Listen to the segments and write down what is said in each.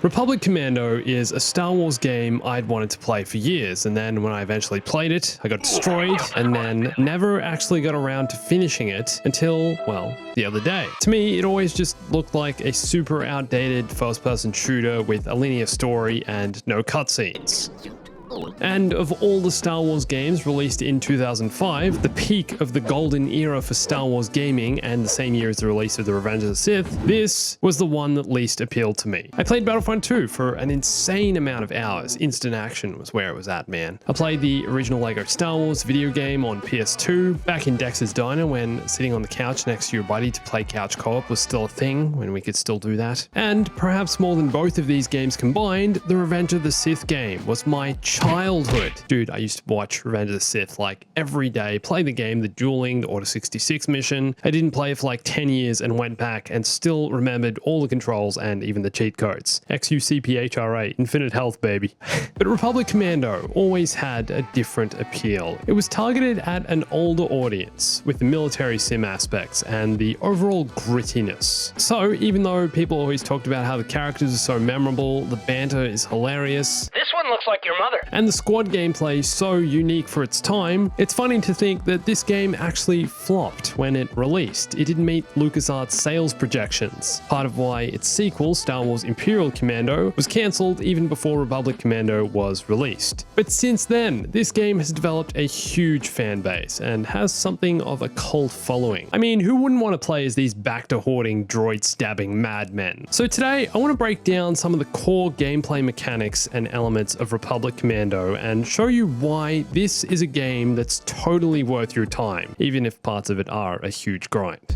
Republic Commando is a Star Wars game I'd wanted to play for years, and then when I eventually played it, I got destroyed, and then never actually got around to finishing it until, well, the other day. To me, it always just looked like a super outdated first-person shooter with a linear story and no cutscenes. And of all the Star Wars games released in 2005, the peak of the golden era for Star Wars gaming and the same year as the release of the Revenge of the Sith, this was the one that least appealed to me. I played Battlefront 2 for an insane amount of hours. Instant action was where it was at, man. I played the original Lego Star Wars video game on PS2, back in Dex's Diner when sitting on the couch next to your buddy to play couch co-op was still a thing, when we could still do that. And perhaps more than both of these games combined, the Revenge of the Sith game was my childhood. Dude, I used to watch Revenge of the Sith like every day, play the game, the dueling, the Order 66 mission. I didn't play it for like 10 years and went back and still remembered all the controls and even the cheat codes. XUCPHRA, infinite health, baby. But Republic Commando always had a different appeal. It was targeted at an older audience with the military sim aspects and the overall grittiness. So even though people always talked about how the characters are so memorable, the banter is hilarious, This one looks like your mother. and the squad gameplay is so unique for its time, it's funny to think that this game actually flopped when it released. It didn't meet LucasArts' sales projections, part of why its sequel, Star Wars Imperial Commando, was cancelled even before Republic Commando was released. But since then, this game has developed a huge fan base and has something of a cult following. I mean, who wouldn't want to play as these back-to-hoarding, droid-stabbing madmen? So today, I want to break down some of the core gameplay mechanics and elements of Republic Commando and show you why this is a game that's totally worth your time, even if parts of it are a huge grind.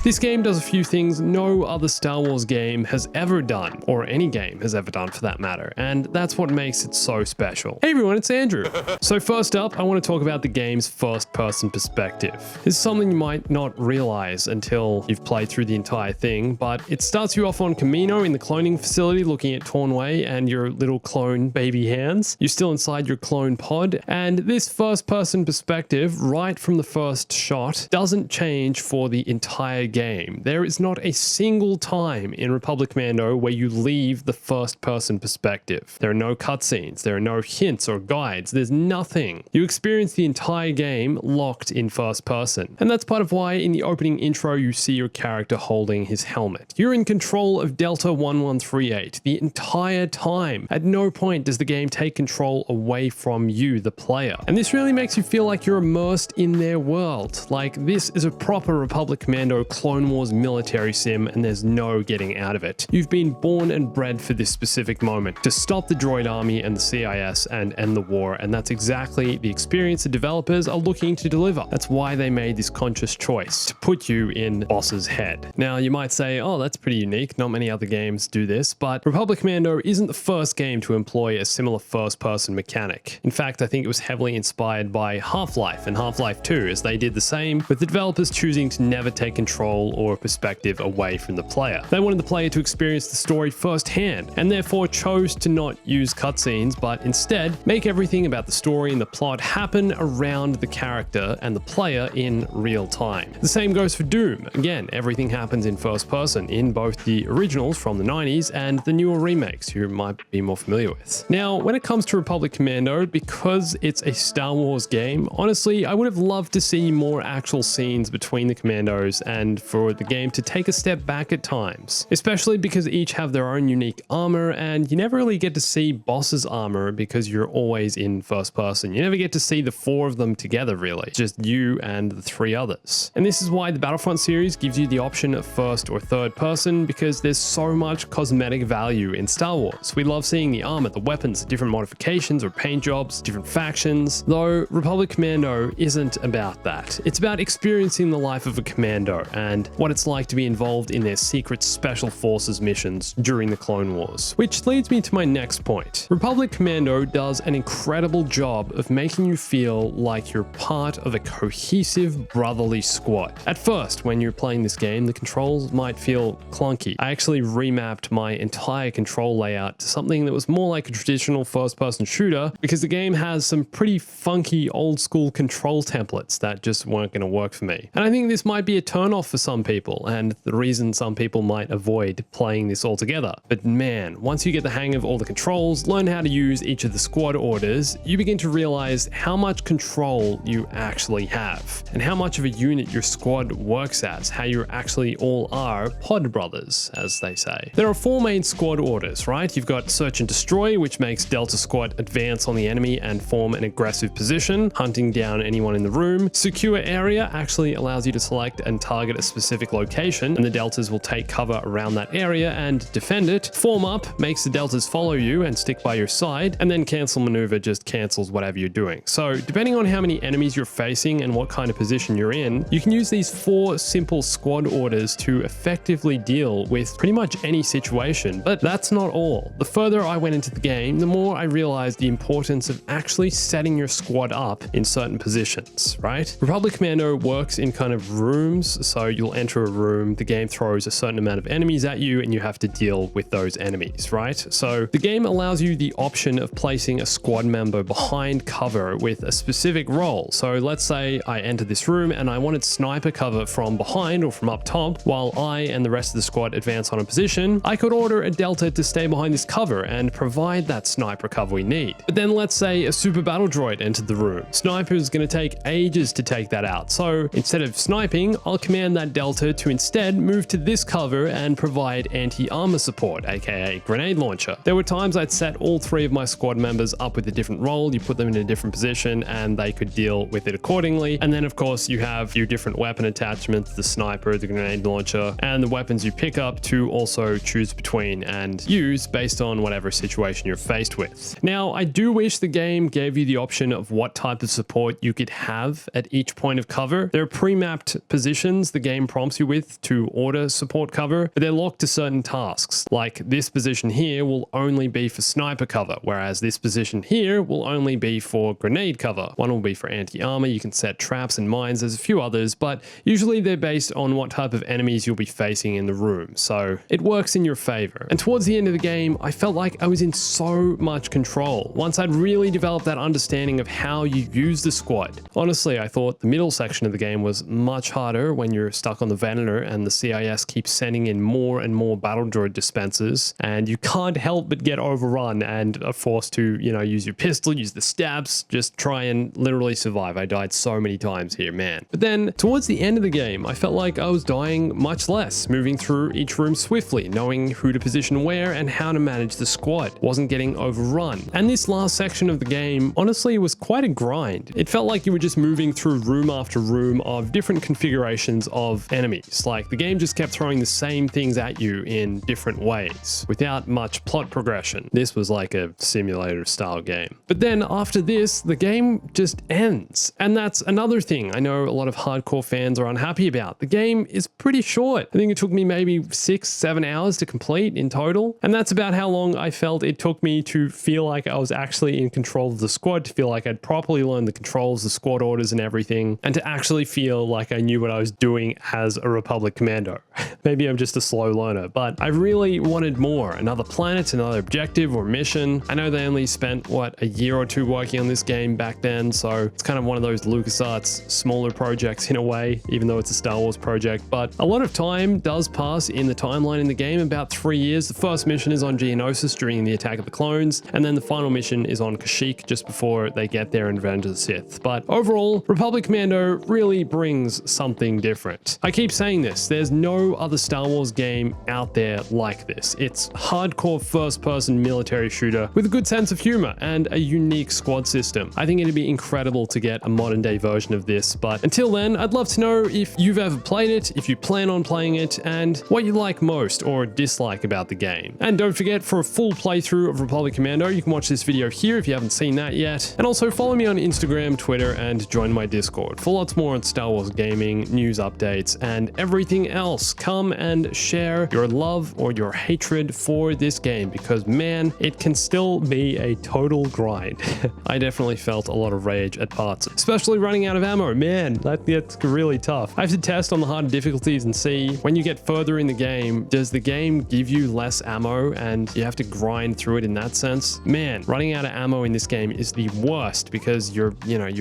This game does a few things no other Star Wars game has ever done, or any game has ever done for that matter, and that's what makes it so special. Hey everyone, it's Andrew. So first up, I want to talk about the game's first-person perspective. This is something you might not realize until you've played through the entire thing, but it starts you off on Kamino in the cloning facility looking at Tornway and your little clone baby hands. You're still inside your clone pod, and this first-person perspective, right from the first shot, doesn't change for the entire game. There is not a single time in Republic Commando where you leave the first-person perspective. There are no cutscenes, there are no hints or guides, there's nothing. You experience the entire game locked in first person. And that's part of why in the opening intro you see your character holding his helmet. You're in control of Delta 1138 the entire time. At no point does the game take control away from you, the player. And this really makes you feel like you're immersed in their world. Like this is a proper Republic Commando Clone Wars military sim and there's no getting out of it. You've been born and bred for this specific moment, to stop the droid army and the CIS and end the war, and that's exactly the experience the developers are looking to deliver. That's why they made this conscious choice, to put you in boss's head. Now you might say, oh, that's pretty unique, not many other games do this, but Republic Commando isn't the first game to employ a similar first-person mechanic. In fact, I think it was heavily inspired by Half-Life and Half-Life 2, as they did the same, with the developers choosing to never take control or perspective away from the player. They wanted the player to experience the story firsthand, and therefore chose to not use cutscenes, but instead make everything about the story and the plot happen around the character and the player in real time. The same goes for Doom. Again, everything happens in first person in both the originals from the 90s and the newer remakes you might be more familiar with. Now, when it comes to Republic Commando, because it's a Star Wars game, honestly, I would have loved to see more actual scenes between the commandos and for the game to take a step back at times, especially because each have their own unique armor and you never really get to see boss's armor because you're always in first person. You never get to see the four of them together really, just you and the three others. And this is why the Battlefront series gives you the option of first or third person, because there's so much cosmetic value in Star Wars. We love seeing the armor, the weapons, the different modifications or paint jobs, different factions, though Republic Commando isn't about that. It's about experiencing the life of a commando and what it's like to be involved in their secret special forces missions during the Clone Wars. Which leads me to my next point. Republic Commando does an incredible job of making you feel like you're part of a cohesive brotherly squad. At first, when you're playing this game, the controls might feel clunky. I actually remapped my entire control layout to something that was more like a traditional first-person shooter because the game has some pretty funky old-school control templates that just weren't going to work for me. And I think this might be a turn-off for some people, and the reason some people might avoid playing this altogether. But man, once you get the hang of all the controls, learn how to use each of the squad orders, you begin to realize how much control you actually have, and how much of a unit your squad works as, how you actually all are pod brothers, as they say. There are 4 main squad orders, right? You've got Search and Destroy, which makes Delta Squad advance on the enemy and form an aggressive position, hunting down anyone in the room. Secure Area actually allows you to select and target a specific location, and the Deltas will take cover around that area and defend it. Form Up makes the Deltas follow you and stick by your side, and then Cancel Maneuver just cancels whatever you're doing. So depending on how many enemies you're facing and what kind of position you're in, you can use these 4 simple squad orders to effectively deal with pretty much any situation. But that's not all. The further I went into the game, the more I realized the importance of actually setting your squad up in certain positions, right? Republic Commando works in kind of rooms, so you'll enter a room, the game throws a certain amount of enemies at you, and you have to deal with those enemies, right? So the game allows you the option of placing a squad member behind cover with a specific role. So let's say I enter this room and I wanted sniper cover from behind or from up top while I and the rest of the squad advance on a position. I could order a Delta to stay behind this cover and provide that sniper cover we need. But then let's say a super battle droid entered the room. Sniper is going to take ages to take that out. So instead of sniping, I'll command that Delta to instead move to this cover and provide anti-armor support, aka grenade launcher. There were times I'd set all 3 of my squad members up with a different role. You put them in a different position and they could deal with it accordingly. And then of course you have your different weapon attachments, the sniper, the grenade launcher, and the weapons you pick up to also choose between and use based on whatever situation you're faced with. Now, I do wish the game gave you the option of what type of support you could have at each point of cover. There are pre-mapped positions the game prompts you with to order support cover, but they're locked to certain tasks. Like this position here will only be for sniper cover, whereas this position here will only be for grenade cover. One will be for anti-armor, you can set traps and mines, there's a few others, but usually they're based on what type of enemies you'll be facing in the room, so it works in your favor. And towards the end of the game, I felt like I was in so much control once I'd really developed that understanding of how you use the squad. Honestly, I thought the middle section of the game was much harder when you're stuck on the Venator and the CIS keeps sending in more and more battle droid dispensers, and you can't help but get overrun and are forced to, use your pistol, use the stabs, just try and literally survive. I died so many times here, man. But then towards the end of the game, I felt like I was dying much less, moving through each room swiftly, knowing who to position where and how to manage the squad. Wasn't getting overrun. And this last section of the game, honestly, was quite a grind. It felt like you were just moving through room after room of different configurations of enemies. Like the game just kept throwing the same things at you in different ways, without much plot progression. This was like a simulator style game. But then after this, the game just ends. And that's another thing I know a lot of hardcore fans are unhappy about. The game is pretty short. I think it took me maybe 6-7 hours to complete in total. And that's about how long I felt it took me to feel like I was actually in control of the squad, to feel like I'd properly learned the controls, the squad orders and everything, and to actually feel like I knew what I was doing as a Republic Commando. Maybe I'm just a slow learner, but I really wanted more. Another planet, another objective or mission. I know they only spent, a year or 2 working on this game back then, so it's kind of one of those LucasArts smaller projects in a way, even though it's a Star Wars project. But a lot of time does pass in the timeline in the game, about 3 years. The first mission is on Geonosis during the Attack of the Clones, and then the final mission is on Kashyyyk just before they get there in Revenge of the Sith. But overall, Republic Commando really brings something different. I keep saying this, there's no other Star Wars game out there like this. It's hardcore first-person military shooter with a good sense of humor and a unique squad system. I think it'd be incredible to get a modern-day version of this, but until then, I'd love to know if you've ever played it, if you plan on playing it, and what you like most or dislike about the game. And don't forget, for a full playthrough of Republic Commando, you can watch this video here if you haven't seen that yet, and also follow me on Instagram, Twitter, and join my Discord for lots more on Star Wars gaming, news updates, and everything else. Come and share your love or your hatred for this game, because man, it can still be a total grind. I definitely felt a lot of rage at parts, especially running out of ammo. Man, that gets really tough. I have to test on the harder difficulties and see, when you get further in the game, does the game give you less ammo and you have to grind through it in that sense? Man, running out of ammo in this game is the worst, because your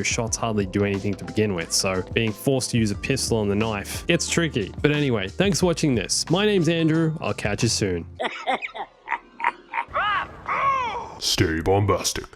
shots hardly do anything to begin with, so being forced to use a pistol and the knife knife. It's tricky. But anyway, thanks for watching this. My name's Andrew. I'll catch you soon. Stay bombastic.